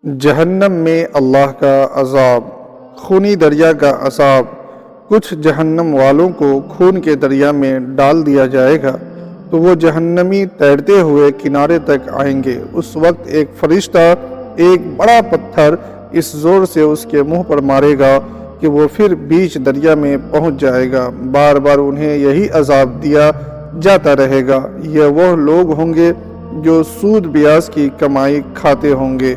جہنم میں اللہ کا عذاب، خونی دریا کا عذاب۔ کچھ جہنم والوں کو خون کے دریا میں ڈال دیا جائے گا تو وہ جہنمی تیرتے ہوئے کنارے تک آئیں گے۔ اس وقت ایک فرشتہ ایک بڑا پتھر اس زور سے اس کے منہ پر مارے گا کہ وہ پھر بیچ دریا میں پہنچ جائے گا۔ بار بار انہیں یہی عذاب دیا جاتا رہے گا۔ یہ وہ لوگ ہوں گے جو سود بیاج کی کمائی کھاتے ہوں گے۔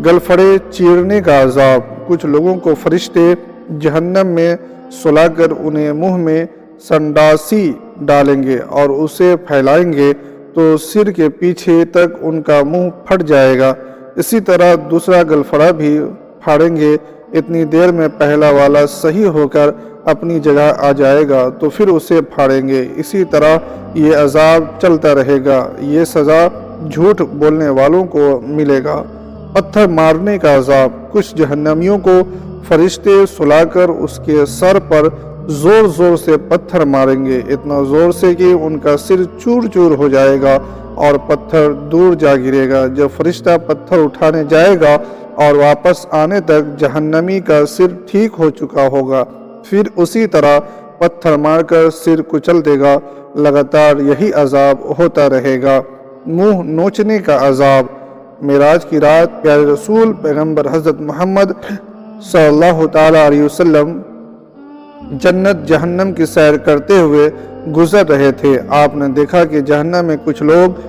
گلفڑے چیرنے کا عذاب۔ کچھ لوگوں کو فرشتے جہنم میں سلا کر انہیں منہ میں سنڈاسی ڈالیں گے اور اسے پھیلائیں گے تو سر کے پیچھے تک ان کا منہ پھٹ جائے گا۔ اسی طرح دوسرا گلفڑا بھی پھاڑیں گے۔ اتنی دیر میں پہلا والا صحیح ہو کر اپنی جگہ آ جائے گا تو پھر اسے پھاڑیں گے۔ اسی طرح یہ عذاب چلتا رہے گا۔ یہ سزا جھوٹ بولنے والوں کو ملے گا۔ پتھر مارنے کا عذاب۔ کچھ جہنمیوں کو فرشتے سلا کر اس کے سر پر زور زور سے پتھر ماریں گے، اتنا زور سے کہ ان کا سر چور چور ہو جائے گا اور پتھر دور جا گرے گا۔ جب فرشتہ پتھر اٹھانے جائے گا اور واپس آنے تک جہنمی کا سر ٹھیک ہو چکا ہوگا، پھر اسی طرح پتھر مار کر سر کچل دے گا۔ لگاتار یہی عذاب ہوتا رہے گا۔ منہ نوچنے کا عذاب۔ معراج کی رات پیارے رسول پیغمبر حضرت محمد صلی اللہ تعالیٰ علیہ وسلم جنت جہنم کی سیر کرتے ہوئے گزر رہے تھے۔ آپ نے دیکھا کہ جہنم میں کچھ لوگ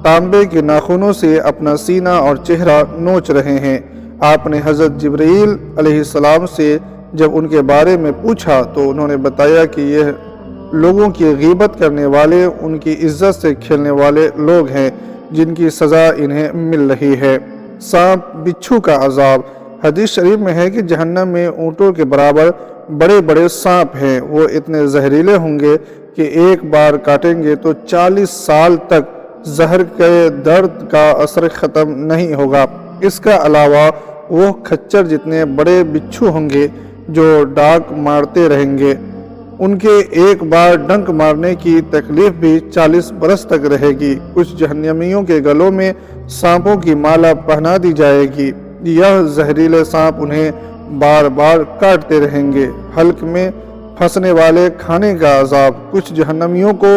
تانبے کے ناخنوں سے اپنا سینہ اور چہرہ نوچ رہے ہیں۔ آپ نے حضرت جبرائیل علیہ السلام سے جب ان کے بارے میں پوچھا تو انہوں نے بتایا کہ یہ لوگوں کی غیبت کرنے والے، ان کی عزت سے کھیلنے والے لوگ ہیں جن کی سزا انہیں مل رہی ہے۔ سانپ بچھو کا عذاب۔ حدیث شریف میں ہے کہ جہنم میں اونٹوں کے برابر بڑے بڑے سانپ ہیں۔ وہ اتنے زہریلے ہوں گے کہ ایک بار کاٹیں گے تو 40 سال تک زہر کے درد کا اثر ختم نہیں ہوگا۔ اس کا علاوہ وہ کھچر جتنے بڑے بچھو ہوں گے جو ڈاک مارتے رہیں گے۔ ان کے ایک بار ڈنک مارنے کی تکلیف بھی 40 برس تک رہے گی۔ کچھ جہنمیوں کے گلوں میں سانپوں کی مالا پہنا دی جائے گی۔ یہ زہریلے سانپ انہیں بار بار کاٹتے رہیں گے۔ حلق میں پھنسنے والے کھانے کا عذاب۔ کچھ جہنمیوں کو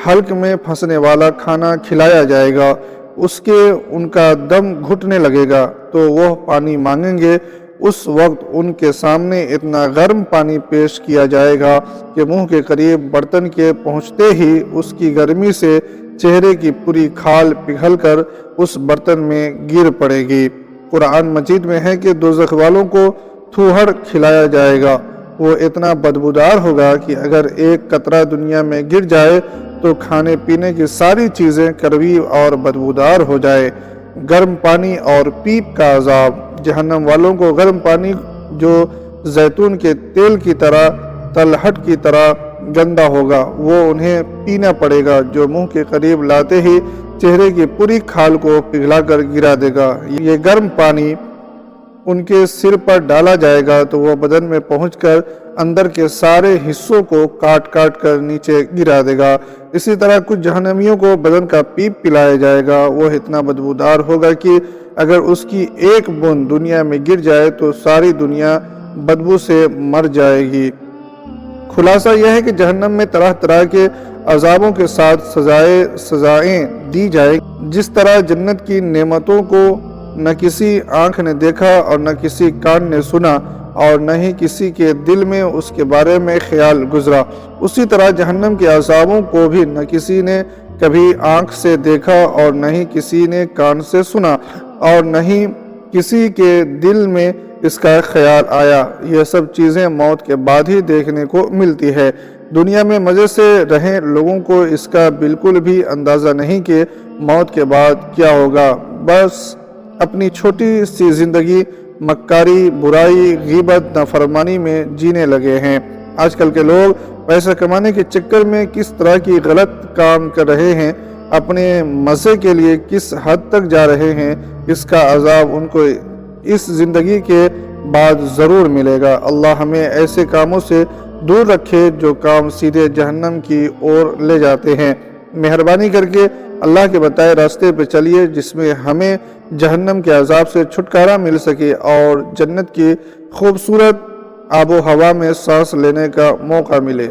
حلق میں پھنسنے والا کھانا کھلایا جائے گا۔ اس کے ان کا دم گھٹنے لگے گا تو وہ پانی مانگیں گے۔ اس وقت ان کے سامنے اتنا گرم پانی پیش کیا جائے گا کہ منہ کے قریب برتن کے پہنچتے ہی اس کی گرمی سے چہرے کی پوری کھال پگھل کر اس برتن میں گر پڑے گی۔ قرآن مجید میں ہے کہ دوزخ والوں کو تھوہڑ کھلایا جائے گا۔ وہ اتنا بدبودار ہوگا کہ اگر ایک قطرہ دنیا میں گر جائے تو کھانے پینے کی ساری چیزیں کڑوی اور بدبودار ہو جائے۔ گرم پانی اور پیپ کا عذاب۔ جہنم والوں کو گرم پانی جو زیتون کے تیل کی طرح تلہٹ کی طرح گندا ہوگا وہ انہیں پینا پڑے گا، جو منہ کے قریب لاتے ہی چہرے کی پوری کھال کو پگھلا کر گرا دے گا۔ یہ گرم پانی ان کے سر پر ڈالا جائے گا تو وہ بدن میں پہنچ کر اندر کے سارے حصوں کو کاٹ کاٹ کر نیچے گرا دے گا۔ اسی طرح کچھ جہنمیوں کو بدن کا پیپ پلایا جائے گا۔ وہ اتنا بدبودار ہوگا کہ اگر اس کی ایک بوند دنیا میں گر جائے تو ساری دنیا بدبو سے مر جائے گی۔ خلاصہ یہ ہے کہ جہنم میں طرح طرح کے عذابوں کے ساتھ سزائیں دی جائیں گی۔ جس طرح جنت کی نعمتوں کو نہ کسی آنکھ نے دیکھا اور نہ کسی کان نے سنا اور نہ ہی کسی کے دل میں اس کے بارے میں خیال گزرا، اسی طرح جہنم کے عذابوں کو بھی نہ کسی نے کبھی آنکھ سے دیکھا اور نہ ہی کسی نے کان سے سنا اور نہ ہی کسی کے دل میں اس کا خیال آیا۔ یہ سب چیزیں موت کے بعد ہی دیکھنے کو ملتی ہے۔ دنیا میں مزے سے رہیں لوگوں کو اس کا بالکل بھی اندازہ نہیں کہ موت کے بعد کیا ہوگا۔ بس اپنی چھوٹی سی زندگی مکاری، برائی، غیبت، نافرمانی میں جینے لگے ہیں۔ آج کل کے لوگ پیسہ کمانے کے چکر میں کس طرح کی غلط کام کر رہے ہیں، اپنے مزے کے لیے کس حد تک جا رہے ہیں، اس کا عذاب ان کو اس زندگی کے بعد ضرور ملے گا۔ اللہ ہمیں ایسے کاموں سے دور رکھے جو کام سیدھے جہنم کی اور لے جاتے ہیں۔ مہربانی کر کے اللہ کے بتائے راستے پہ چلیے جس میں ہمیں جہنم کے عذاب سے چھٹکارا مل سکے اور جنت کی خوبصورت آب و ہوا میں سانس لینے کا موقع ملے۔